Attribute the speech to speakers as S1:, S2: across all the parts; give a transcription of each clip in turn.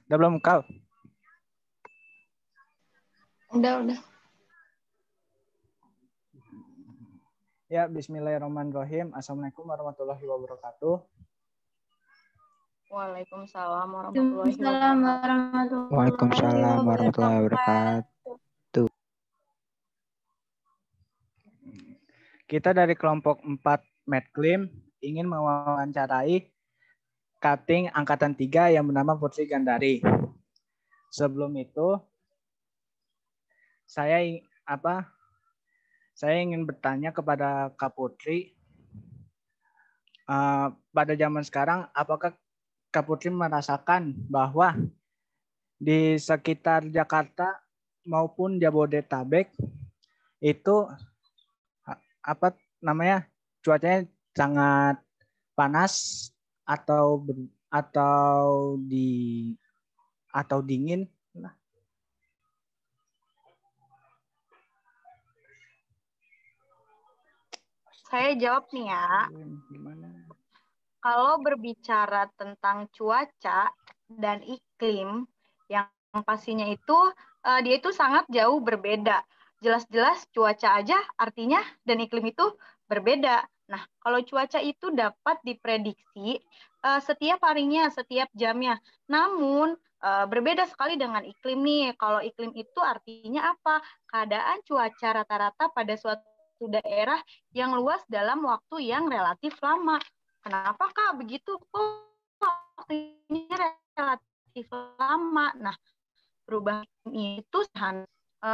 S1: Udah belum kau?
S2: Udah.
S1: Ya, bismillahirrahmanirrahim. Assalamualaikum warahmatullahi wabarakatuh.
S2: Waalaikumsalam warahmatullahi wabarakatuh.
S1: Waalaikumsalam warahmatullahi wabarakatuh. Kita dari kelompok 4 Medclim ingin mewawancarai cutting angkatan 3 yang bernama Putri Gandari. Sebelum itu, saya ingin bertanya kepada Kak Putri, pada zaman sekarang, apakah Kak Putri merasakan bahwa di sekitar Jakarta maupun Jabodetabek itu cuacanya sangat panas atau dingin?
S2: Saya jawab nih ya.
S1: Gimana?
S2: Kalau berbicara tentang cuaca dan iklim, yang pastinya itu dia itu sangat jauh berbeda. Jelas-jelas cuaca aja artinya dan iklim itu berbeda. Nah, kalau cuaca itu dapat diprediksi setiap harinya, setiap jamnya. Namun berbeda sekali dengan iklim nih. Kalau iklim itu artinya apa? Keadaan cuaca rata-rata pada suatu daerah yang luas dalam waktu yang relatif lama. Kenapa Kak begitu? Kok waktunya relatif lama? Nah, perubahan itu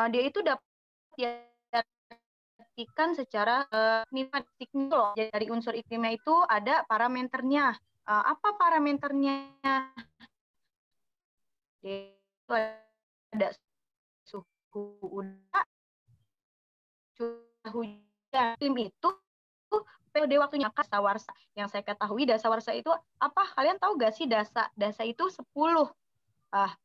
S2: dia itu dapat diartikan secara klimatik loh. Jadi dari unsur iklimnya itu ada parameternya. Apa parameternya? Itu ada suhu udara, curah hujan. Iklim itu periode waktunya dasawarsa. Yang saya ketahui dasawarsa itu apa? Kalian tahu gak sih dasa? Dasa itu 10.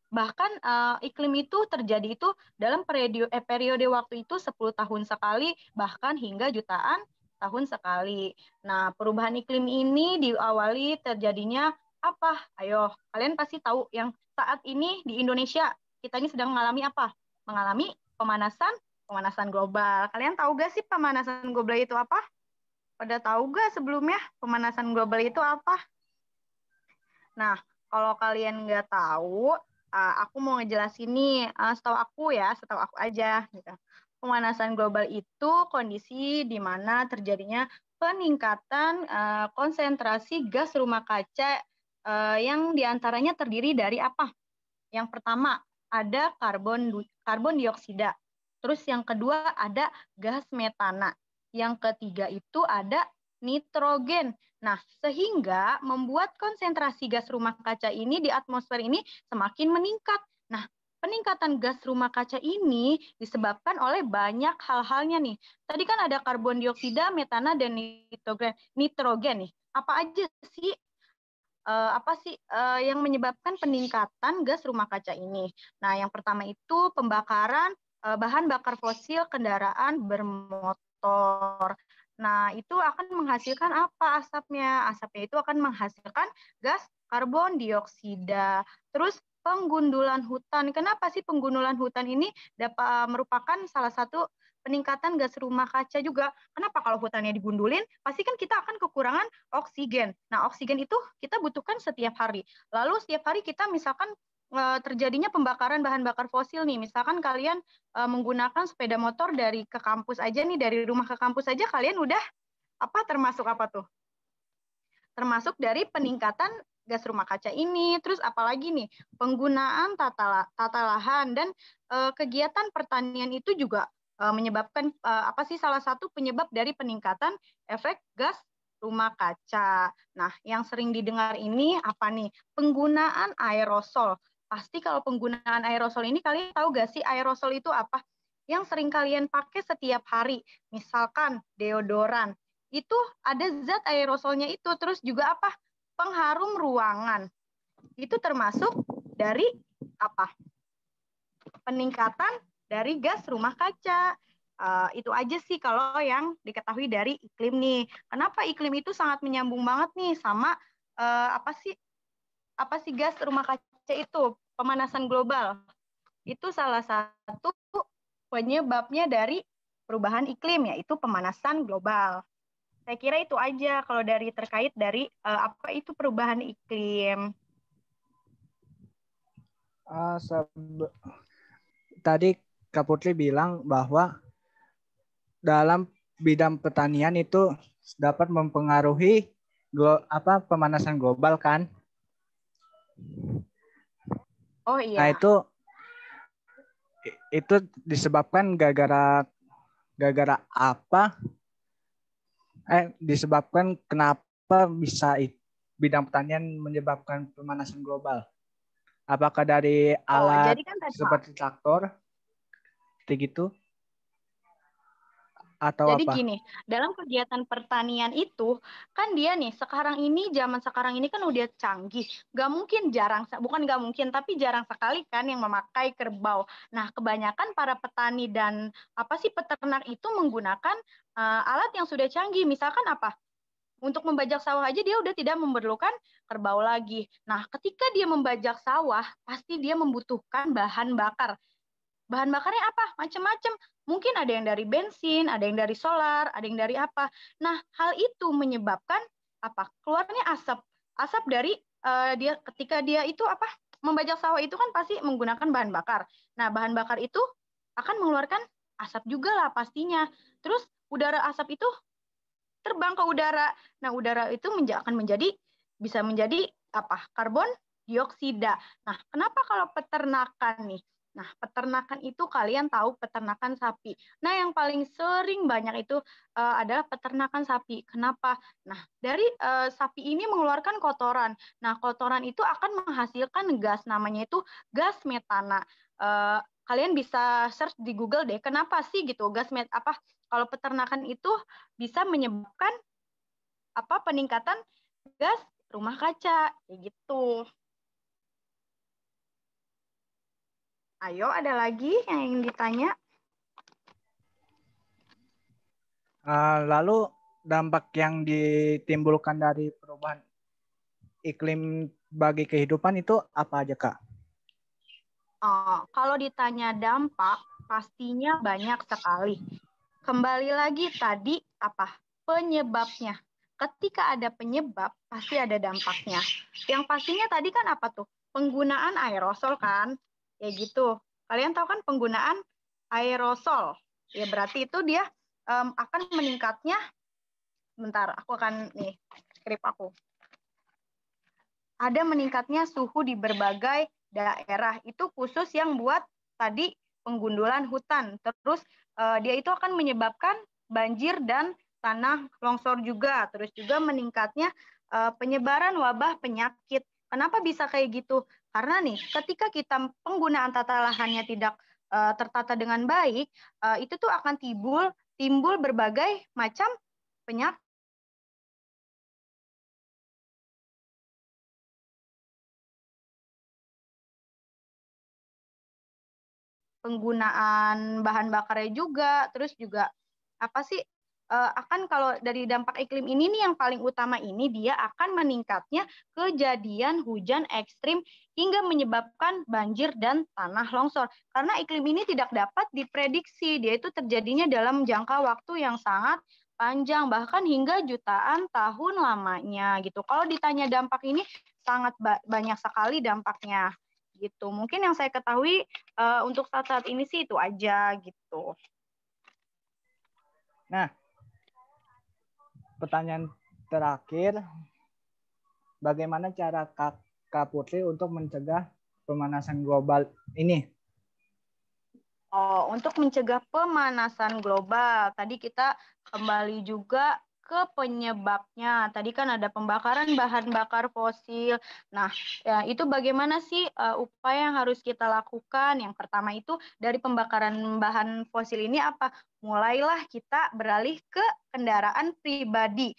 S2: Bahkan iklim itu terjadi itu dalam periode waktu itu 10 tahun sekali, bahkan hingga jutaan tahun sekali. Nah, perubahan iklim ini diawali terjadinya apa? Ayo, kalian pasti tahu yang saat ini di Indonesia kita ini sedang mengalami apa? Mengalami pemanasan global. Kalian tahu gak sih pemanasan global itu apa? Pada tahu gak sebelumnya pemanasan global itu apa? Nah, kalau kalian nggak tahu, aku mau ngejelasin nih, setahu aku aja. Gitu. Pemanasan global itu kondisi di mana terjadinya peningkatan konsentrasi gas rumah kaca yang diantaranya terdiri dari apa? Yang pertama, ada karbon dioksida. Terus yang kedua ada gas metana. Yang ketiga itu ada nitrogen. Nah, sehingga membuat konsentrasi gas rumah kaca ini di atmosfer ini semakin meningkat. Nah, peningkatan gas rumah kaca ini disebabkan oleh banyak hal-halnya nih. Tadi kan ada karbon dioksida, metana, dan nitrogen nih. Apa aja sih yang menyebabkan peningkatan gas rumah kaca ini? Nah, yang pertama itu pembakaran bahan bakar fosil kendaraan bermotor. Nah, itu akan menghasilkan apa asapnya? Asapnya itu akan menghasilkan gas karbon dioksida. Terus penggundulan hutan. Kenapa sih penggundulan hutan ini dapat merupakan salah satu peningkatan gas rumah kaca juga? Kenapa kalau hutannya digundulin, pasti kan kita akan kekurangan oksigen. Nah, oksigen itu kita butuhkan setiap hari. Lalu setiap hari kita misalkan terjadinya pembakaran bahan bakar fosil nih. Misalkan kalian menggunakan sepeda motor dari ke kampus aja nih, dari rumah ke kampus aja kalian udah termasuk apa tuh? Termasuk dari peningkatan gas rumah kaca ini. Terus apalagi nih, penggunaan tata lahan dan kegiatan pertanian itu juga menyebabkan salah satu penyebab dari peningkatan efek gas rumah kaca. Nah, yang sering didengar ini apa nih? Penggunaan aerosol. Pasti kalau penggunaan aerosol ini kalian tahu gak sih aerosol itu apa? Yang sering kalian pakai setiap hari. Misalkan deodoran. Itu ada zat aerosolnya itu. Terus juga apa? Pengharum ruangan. Itu termasuk dari apa? Peningkatan dari gas rumah kaca. Itu aja sih kalau yang diketahui dari iklim nih. Kenapa iklim itu sangat menyambung banget nih sama apa sih gas rumah kaca itu? pemanasan global. Itu salah satu penyebabnya dari perubahan iklim, yaitu pemanasan global. Saya kira itu aja kalau dari terkait dari apa itu perubahan iklim.
S1: Tadi Kak Putri bilang bahwa dalam bidang pertanian itu dapat mempengaruhi pemanasan global kan?
S2: Oh
S1: Nah,
S2: iya.
S1: itu disebabkan gara-gara apa? Disebabkan kenapa bisa bidang pertanian menyebabkan pemanasan global? Apakah dari
S2: Oh,
S1: alat
S2: jadi kan tadi
S1: seperti traktor, seperti gitu, atau
S2: jadi
S1: apa?
S2: gini, dalam kegiatan pertanian itu kan dia nih zaman sekarang ini kan udah canggih. Gak mungkin bukan gak mungkin, tapi jarang sekali kan yang memakai kerbau. Nah, kebanyakan para petani dan peternak itu menggunakan alat yang sudah canggih. Misalkan apa? Untuk membajak sawah aja dia udah tidak memerlukan kerbau lagi. Nah, ketika dia membajak sawah, pasti dia membutuhkan bahan bakar. Bahan bakarnya apa? Macam-macam. Mungkin ada yang dari bensin, ada yang dari solar, ada yang dari apa. Nah, hal itu menyebabkan apa? Keluarnya asap. Asap dari dia ketika dia itu membajak sawah itu kan pasti menggunakan bahan bakar. Nah, bahan bakar itu akan mengeluarkan asap juga lah pastinya. Terus udara asap itu terbang ke udara. Nah, udara itu bisa menjadi apa? Karbon dioksida. Nah, kenapa kalau peternakan nih? Nah, peternakan itu kalian tahu peternakan sapi. Nah, yang paling sering banyak itu adalah peternakan sapi. Kenapa? Nah, dari sapi ini mengeluarkan kotoran. Nah, kotoran itu akan menghasilkan gas, namanya itu gas metana. Kalian bisa search di Google deh, kenapa sih gitu kalau peternakan itu bisa menyebabkan peningkatan gas rumah kaca, kayak gitu. Ayo, ada lagi yang ingin ditanya?
S1: Lalu dampak yang ditimbulkan dari perubahan iklim bagi kehidupan itu apa aja, Kak?
S2: Kalau ditanya dampak, pastinya banyak sekali. Kembali lagi tadi penyebabnya. Ketika ada penyebab, pasti ada dampaknya. Yang pastinya tadi kan apa tuh? Penggunaan aerosol kan? Ya gitu. Kalian tahu kan penggunaan aerosol? Ya berarti itu dia akan meningkatnya. Bentar, aku akan skrip aku. Ada meningkatnya suhu di berbagai daerah. Itu khusus yang buat tadi penggundulan hutan. Terus dia itu akan menyebabkan banjir dan tanah longsor juga. Terus juga meningkatnya penyebaran wabah penyakit. Kenapa bisa kayak gitu? Karena nih, ketika kita penggunaan tata lahannya tidak tertata dengan baik, itu tuh akan timbul berbagai macam penyakit. Penggunaan bahan bakarnya juga, terus juga akan kalau dari dampak iklim ini nih yang paling utama ini dia akan meningkatnya kejadian hujan ekstrim hingga menyebabkan banjir dan tanah longsor. Karena iklim ini tidak dapat diprediksi, dia itu terjadinya dalam jangka waktu yang sangat panjang, bahkan hingga jutaan tahun lamanya gitu. Kalau ditanya dampak ini sangat banyak sekali dampaknya gitu. Mungkin yang saya ketahui untuk saat-saat ini sih itu aja gitu.
S1: Nah, pertanyaan terakhir, bagaimana cara Kak Putri untuk mencegah pemanasan global ini?
S2: Untuk mencegah pemanasan global, tadi kita kembali juga ke penyebabnya. Tadi kan ada pembakaran bahan bakar fosil. Nah, ya, itu bagaimana sih upaya yang harus kita lakukan? Yang pertama itu dari pembakaran bahan fosil ini mulailah kita beralih ke kendaraan pribadi.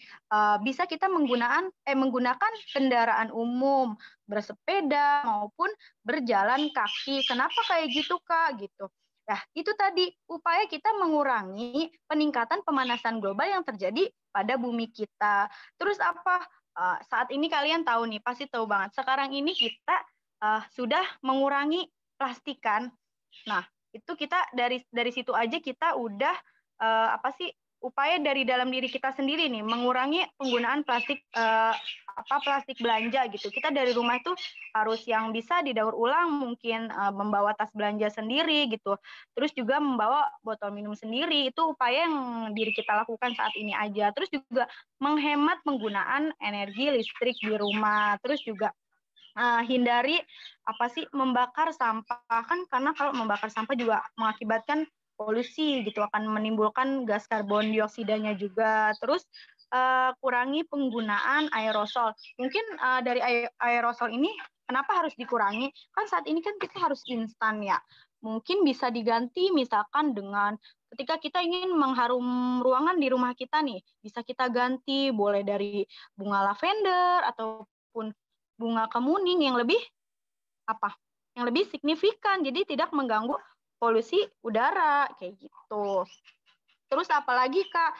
S2: Bisa kita menggunakan kendaraan umum, bersepeda maupun berjalan kaki. Kenapa kayak gitu, Kak? Gitu. Nah, itu tadi upaya kita mengurangi peningkatan pemanasan global yang terjadi pada bumi kita. Terus saat ini kalian tahu nih, pasti tahu banget. Sekarang ini kita sudah mengurangi plastik kan. Nah, itu kita dari situ aja kita udah upaya dari dalam diri kita sendiri nih mengurangi penggunaan plastik plastik belanja gitu. Kita dari rumah itu harus yang bisa didaur ulang, mungkin membawa tas belanja sendiri gitu. Terus juga membawa botol minum sendiri. Itu upaya yang diri kita lakukan saat ini aja. Terus juga menghemat penggunaan energi listrik di rumah. Terus juga hindari membakar sampah kan, karena kalau membakar sampah juga mengakibatkan polusi gitu, akan menimbulkan gas karbon dioksidanya juga. Terus kurangi penggunaan aerosol. Mungkin dari aerosol ini kenapa harus dikurangi? Kan saat ini kan kita harus instan ya. Mungkin bisa diganti misalkan dengan ketika kita ingin mengharum ruangan di rumah kita nih, bisa kita ganti boleh dari bunga lavender ataupun bunga kemuning yang lebih yang lebih signifikan, jadi tidak mengganggu polusi udara kayak gitu. Terus apalagi Kak,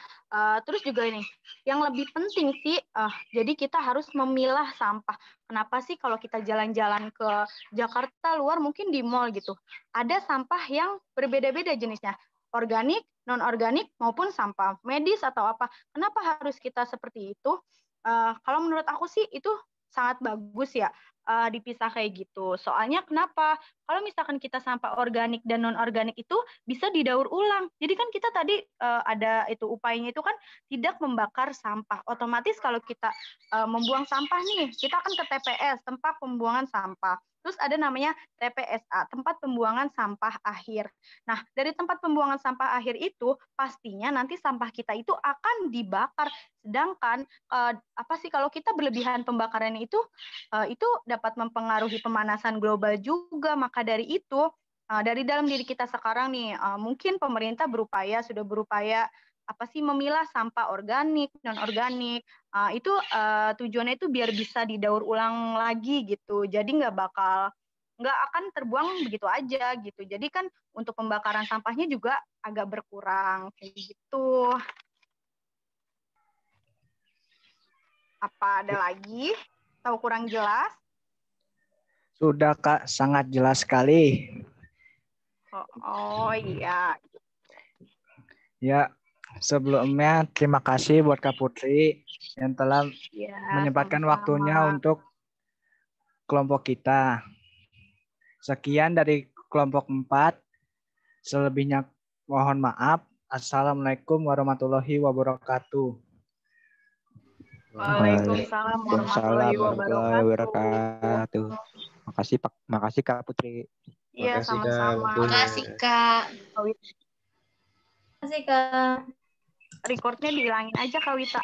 S2: terus juga ini yang lebih penting sih, jadi kita harus memilah sampah. Kenapa sih kalau kita jalan-jalan ke Jakarta luar, mungkin di mall gitu, ada sampah yang berbeda-beda jenisnya, organik, non-organik maupun sampah medis atau apa. Kenapa harus kita seperti itu? Kalau menurut aku sih itu sangat bagus ya, dipisah kayak gitu. Soalnya kenapa? Kalau misalkan kita sampah organik dan non-organik itu bisa didaur ulang. Jadi kan kita tadi ada itu upayanya itu kan tidak membakar sampah. Otomatis kalau kita membuang sampah nih, kita akan ke TPS, tempat pembuangan sampah. Terus ada namanya TPSA, tempat pembuangan sampah akhir. Nah, dari tempat pembuangan sampah akhir itu pastinya nanti sampah kita itu akan dibakar. Sedangkan kalau kita berlebihan pembakarannya itu dapat mempengaruhi pemanasan global juga. Maka dari itu, dari dalam diri kita sekarang nih, mungkin pemerintah sudah berupaya memilah sampah organik, non-organik. Itu tujuannya itu biar bisa didaur ulang lagi gitu. Jadi nggak akan terbuang begitu aja gitu. Jadi kan untuk pembakaran sampahnya juga agak berkurang kayak gitu. Apa ada lagi? Tahu kurang jelas?
S1: Sudah Kak, sangat jelas sekali.
S2: Oh iya.
S1: Ya, sebelumnya terima kasih buat Kak Putri yang telah menyempatkan waktunya untuk kelompok kita. Sekian dari kelompok 4. Selebihnya mohon maaf. Assalamualaikum warahmatullahi wabarakatuh.
S2: Waalaikumsalam warahmatullahi wabarakatuh.
S3: Makasih Kak Putri.
S2: Iya, sama-sama.
S4: Makasih Kak.
S2: Makasih Kak. Recordnya dihilangin aja Kak Wita.